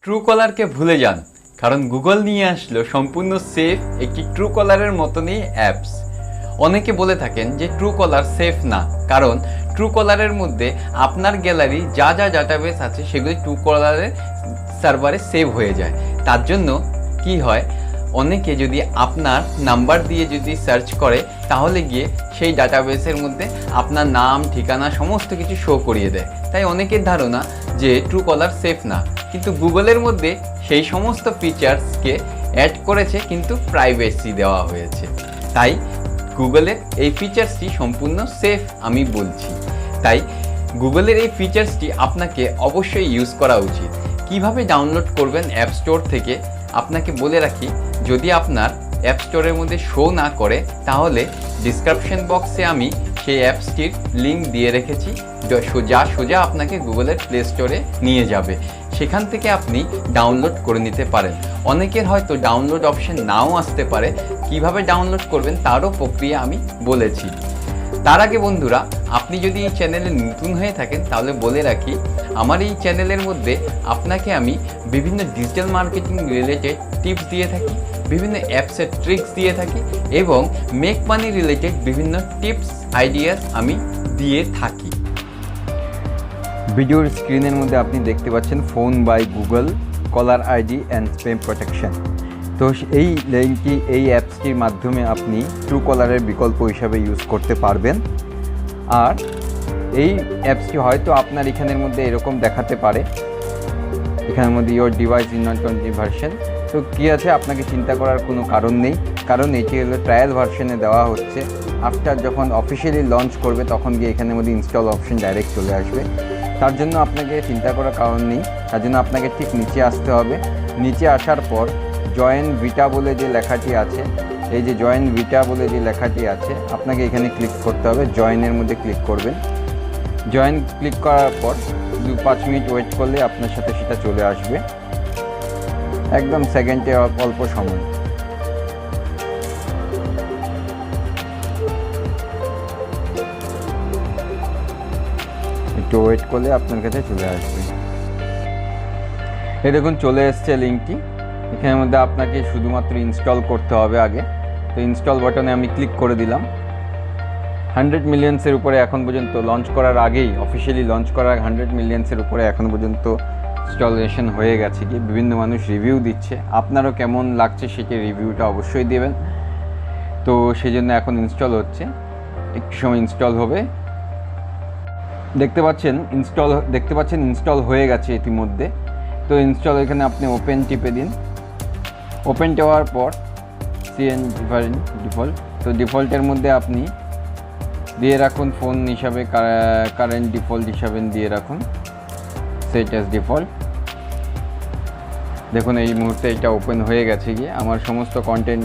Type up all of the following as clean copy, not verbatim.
ট্রুকলারকে ভুলে যান, কারণ গুগল নিয়ে আসলো সম্পূর্ণ সেফ একটি ট্রুকলারের মতনই অ্যাপস। অনেকে বলে থাকেন যে ট্রুকলার সেফ না, কারণ ট্রুকলারের মধ্যে আপনার গ্যালারি যা যা ডাটাবেস আছে সেগুলি ট্রুকলারের সার্ভারে সেভ হয়ে যায়। তার জন্য কি হয়, অনেকে যদি আপনার নাম্বার দিয়ে যদি সার্চ করে তাহলে গিয়ে সেই ডাটাবেসের মধ্যে আপনার নাম, ঠিকানা সমস্ত কিছু শো করিয়ে দেয়। তাই অনেকের ধারণা যে ট্রুকলার সেফ না, কিন্তু গুগলের মধ্যে সেই সমস্ত ফিচার্সকে অ্যাড করেছে, কিন্তু প্রাইভেসি দেওয়া হয়েছে। তাই গুগলের এই ফিচার্সটি সম্পূর্ণ সেফ আমি বলছি। তাই গুগলের এই ফিচার্সটি আপনাকে অবশ্যই ইউজ করা উচিত। কিভাবে ডাউনলোড করবেন অ্যাপ স্টোর থেকে আপনাকে বলে রাখি। যদি আপনার অ্যাপ স্টোরের মধ্যে শো না করে তাহলে ডিসক্রিপশন বক্সে আমি সেই অ্যাপসটির লিঙ্ক দিয়ে রেখেছি, সোজা আপনাকে গুগলের প্লে স্টোরে নিয়ে যাবে। সেখান থেকে আপনি ডাউনলোড করে নিতে পারেন। অনেকের হয়তো ডাউনলোড অপশন নাও আসতে পারে, কিভাবে ডাউনলোড করবেন তারও প্রক্রিয়া আমি বলেছি। তার আগে বন্ধুরা, আপনি যদি এই চ্যানেলে নতুন হয়ে থাকেন তাহলে বলে রাখি, আমার এই চ্যানেলের মধ্যে আপনাকে আমি বিভিন্ন ডিজিটাল মার্কেটিং রিলেটেড টিপস দিয়ে থাকি, বিভিন্ন অ্যাপসের ট্রিক্স দিয়ে থাকি এবং মেক মানি রিলেটেড বিভিন্ন টিপস আইডিয়াস আমি দিয়ে থাকি। ভিডিওর স্ক্রিনের মধ্যে আপনি দেখতে পাচ্ছেন phone by Google caller ID and spam protection. তো এই লিঙ্কটি, এই অ্যাপসটির মাধ্যমে আপনি ট্রুকলারের বিকল্প হিসাবে ইউজ করতে পারবেন। আর এই অ্যাপসটি হয়তো আপনার এখানের মধ্যে এরকম দেখাতে পারে, এখানের মধ্যে your device in not continue version. তো কী আছে, আপনাকে চিন্তা করার কোনো কারণ নেই, কারণ এটি হলো ট্রায়াল ভার্সনে দেওয়া হচ্ছে। আফটার যখন অফিসিয়ালি লঞ্চ করবে তখন গিয়ে এখানের মধ্যে ইনস্টল অপশন ডাইরেক্ট চলে আসবে। তার জন্য আপনাকে চিন্তা করার কারণ নেই। তার জন্য আপনাকে ঠিক নিচে আসতে হবে। নিচে আসার পর জয়েন ভিটা বলে যে লেখাটি আছে, এই যে জয়েন ভিটা বলে যে লেখাটি আছে, আপনাকে এখানে ক্লিক করতে হবে। জয়েনের মধ্যে ক্লিক করবেন। জয়েন ক্লিক করার পর 2-5 মিনিট ওয়েট করলে আপনার সাথে সেটা চলে আসবে, একদম সেকেন্ডে, অল্প সময়। একটু ওয়েট করলে আপনার কাছে চলে আসবে। এই দেখুন চলে এসছে লিঙ্কটি। এখানের মধ্যে আপনাকে শুধুমাত্র ইনস্টল করতে হবে আগে। তো ইনস্টল বাটনে আমি ক্লিক করে দিলাম। 100 মিলিয়ন্সের উপরে এখন পর্যন্ত, লঞ্চ করার আগেই, অফিসিয়ালি লঞ্চ করার 100 মিলিয়ন্সের উপরে এখন পর্যন্ত ইনস্টলেশন হয়ে গেছে। কি বিভিন্ন মানুষ রিভিউ দিচ্ছে, আপনারও কেমন লাগছে সেটি রিভিউটা অবশ্যই দেবেন। তো সেই জন্য এখন ইনস্টল হচ্ছে, একটু সময় ইনস্টল হবে। দেখতে পাচ্ছেন ইনস্টল হয়ে গেছে ইতিমধ্যে। তো ইনস্টল, এখানে আপনি ওপেন টিপে দিন। ওপেন দেওয়ার পর সিএন ডিফল্ট, তো ডিফল্টের মধ্যে আপনি দিয়ে রাখুন ফোন হিসাবে, কারেন্ট ডিফল্ট হিসাবে দিয়ে রাখুন, সেট অ্যাজ ডিফল্ট। দেখুন এই মুহূর্তে এটা ওপেন হয়ে গেছে। গিয়ে আমার সমস্ত কন্টেন্ট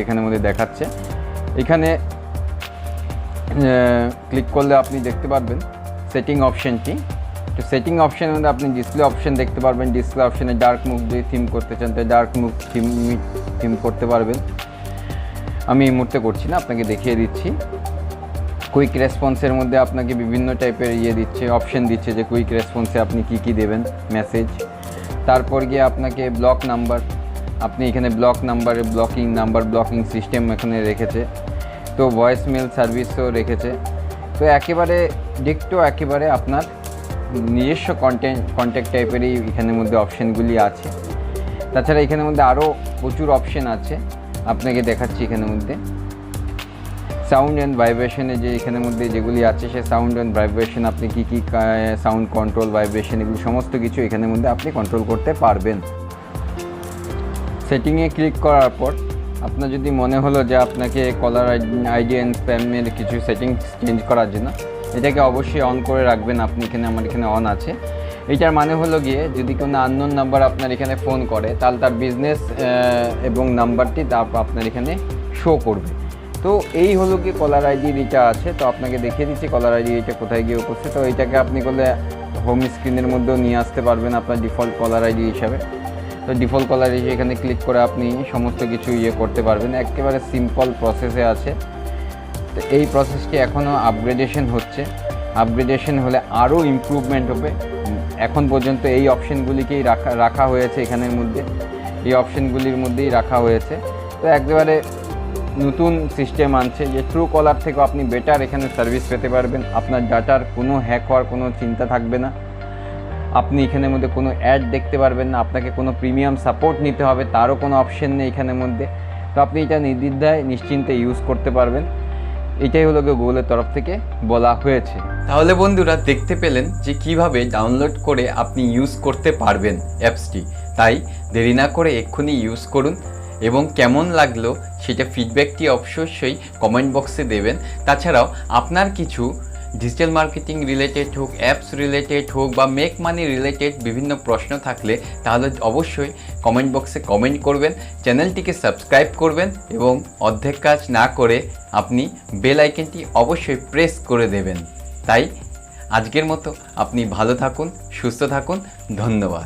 এখানের মধ্যে দেখাচ্ছে। এখানে ক্লিক করলে আপনি দেখতে পারবেন সেটিং অপশানটি। তো সেটিং অপশানের মধ্যে আপনি ডিসপ্লে অপশান দেখতে পারবেন। ডিসপ্লে অপশানে ডার্ক মুড দিয়ে থিম করতে চান তো ডার্ক মুড থিম করতে পারবেন। আমি এই মুহূর্তে করছি না, আপনাকে দেখিয়ে দিচ্ছি। কুইক রেসপন্সের মধ্যে আপনাকে বিভিন্ন টাইপের অপশান দিচ্ছে যে কুইক রেসপন্সে আপনি কি দেবেন, মেসেজ। তারপর গিয়ে আপনাকে ব্লক নাম্বার, আপনি এখানে ব্লক নাম্বারে ব্লকিং সিস্টেম এখানে রেখেছে। তো ভয়েস মেল সার্ভিসও রেখেছে। তো একেবারে একেবারে আপনার নিজস্ব কন্ট্যাক্ট টাইপেরই এখানের মধ্যে অপশানগুলি আছে। তাছাড়া এখানের মধ্যে আরও প্রচুর অপশান আছে, আপনাকে দেখাচ্ছি। এখানের মধ্যে সাউন্ড অ্যান্ড ভাইব্রেশনে যে এখানের মধ্যে যেগুলি আছে, সে সাউন্ড অ্যান্ড ভাইব্রেশন, আপনি কী সাউন্ড কন্ট্রোল, ভাইব্রেশন, এগুলি সমস্ত কিছু এখানের মধ্যে আপনি কন্ট্রোল করতে পারবেন। সেটিংয়ে ক্লিক করার পর আপনার যদি মনে হলো যে আপনাকে কলার আইডি অ্যান্ড স্প্যামের কিছু সেটিংস চেঞ্জ করার জন্য, এটাকে অবশ্যই অন করে রাখবেন আপনি। আমার এখানে অন আছে। এইটার মানে হলো গিয়ে যদি কোনো আননোন নাম্বার আপনার এখানে ফোন করে তাহলে তার বিজনেস এবং নাম্বারটি আপনার এখানে শো করবে। তো এই হলো কি কলার আইডির এটা আছে। তো আপনাকে দেখিয়ে দিচ্ছি কলার আইডি এটা কোথায় গিয়ে উপস্থিত। তো এইটাকে আপনি করলে হোম স্ক্রিনের মধ্যেও নিয়ে আসতে পারবেন আপনার ডিফল্ট কলার আইডি হিসাবে। তো ডিফল্ট কলার আইডি এখানে ক্লিক করে আপনি সমস্ত কিছু করতে পারবেন। একেবারে সিম্পল প্রসেসে আছে। তো এই প্রসেসটি এখনও আপগ্রেডেশন হচ্ছে। আপগ্রেডেশন হলে আরও ইমপ্রুভমেন্ট হবে। এখন পর্যন্ত এই অপশনগুলিকেই রাখা হয়েছে, এখানের মধ্যে এই অপশনগুলির মধ্যেই রাখা হয়েছে। তো একেবারে নতুন সিস্টেম আনছে যে ট্রুকলার থেকেও আপনি বেটার এখানে সার্ভিস পেতে পারবেন। আপনার ডাটার কোনো হ্যাক হওয়ার কোনো চিন্তা থাকবে না, আপনি এখানের মধ্যে কোনো অ্যাড দেখতে পারবেন না, আপনাকে কোনো প্রিমিয়াম সাপোর্ট নিতে হবে তারও কোনো অপশন নেই এখানের মধ্যে। তো আপনি এটা নির্দ্বিধায় নিশ্চিন্তে ইউজ করতে পারবেন, এটাই হলো গুগলের তরফ থেকে বলা হয়েছে। তাহলে বন্ধুরা দেখতে পেলেন যে কিভাবে ডাউনলোড করে আপনি ইউজ করতে পারবেন অ্যাপসটি। তাই দেরি না করে এক্ষুনি ইউজ করুন এবং কেমন লাগলো সেটা ফিডব্যাকটি অবশ্যই কমেন্ট বক্সে দেবেন। তাছাড়াও আপনার কিছু ডিজিটাল মার্কেটিং রিলেটেড হোক, অ্যাপস রিলেটেড হোক বা মেক মানি রিলেটেড বিভিন্ন প্রশ্ন থাকলে তাহলে অবশ্যই কমেন্ট বক্সে কমেন্ট করবেন, চ্যানেলটিকে সাবস্ক্রাইব করবেন এবং অর্ধেক কাজ না করে আপনি বেল আইকনটি অবশ্যই প্রেস করে দেবেন। তাই আজকের মতো আপনি ভালো থাকুন, সুস্থ থাকুন, ধন্যবাদ।